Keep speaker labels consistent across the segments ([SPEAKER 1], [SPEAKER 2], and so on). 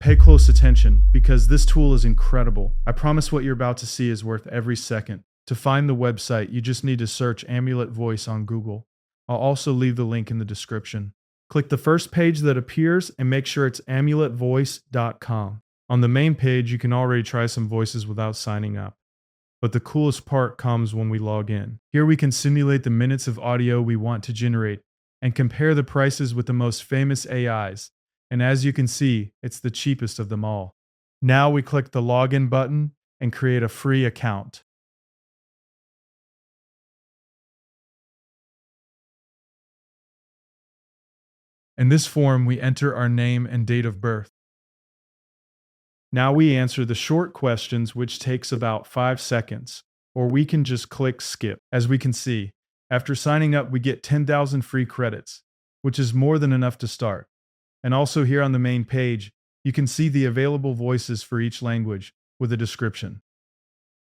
[SPEAKER 1] Pay close attention, because this tool is incredible. I promise what you're about to see is worth every second. To find the website, you just need to search AmuletVoice on Google. I'll also leave the link in the description. Click the first page that appears and make sure it's AmuletVoice.com. On the main page, you can already try some voices without signing up. But the coolest part comes when we log in. Here we can simulate the minutes of audio we want to generate and compare the prices with the most famous AIs. And as you can see, it's the cheapest of them all. Now we click the login button and create a free account. In this form, we enter our name and date of birth. Now we answer the short questions, which takes about 5 seconds, or we can just click skip. As we can see, after signing up, we get 10,000 free credits, which is more than enough to start. And also here on the main page, you can see the available voices for each language with a description.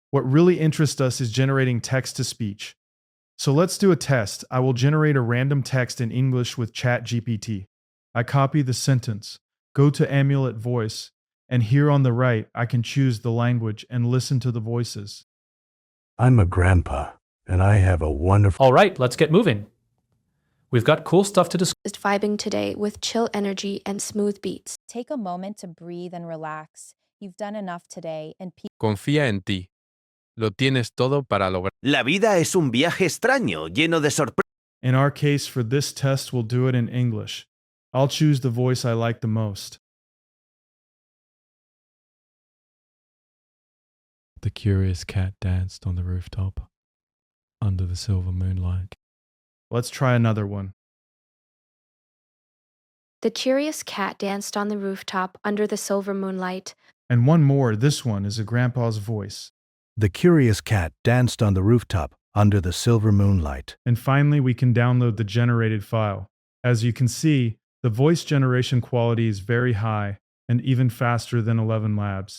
[SPEAKER 1] What really interests us is generating text-to-speech. So let's do a test. I will generate a random text in English with ChatGPT. I copy the sentence, go to AmuletVoice, and here on the right, I can choose the language and listen to the voices.
[SPEAKER 2] I'm a grandpa, and I have a wonderful...
[SPEAKER 3] All right, let's get moving. We've got cool stuff to discuss.
[SPEAKER 4] Just vibing today with chill energy and smooth beats.
[SPEAKER 5] Take a moment to breathe and relax. You've done enough today and
[SPEAKER 6] Confía en ti. Lo tienes todo para lograr.
[SPEAKER 7] La vida es un viaje extraño, lleno de sorpresas.
[SPEAKER 1] In our case, for this test, we'll do it in English. I'll choose the voice I like the most.
[SPEAKER 8] The curious cat danced on the rooftop under the silver moonlight.
[SPEAKER 1] Let's try another one.
[SPEAKER 4] The curious cat danced on the rooftop under the silver moonlight.
[SPEAKER 1] And one more, this one is a grandpa's voice.
[SPEAKER 2] The curious cat danced on the rooftop under the silver moonlight.
[SPEAKER 1] And finally, we can download the generated file. As you can see, the voice generation quality is very high and even faster than 11 Labs.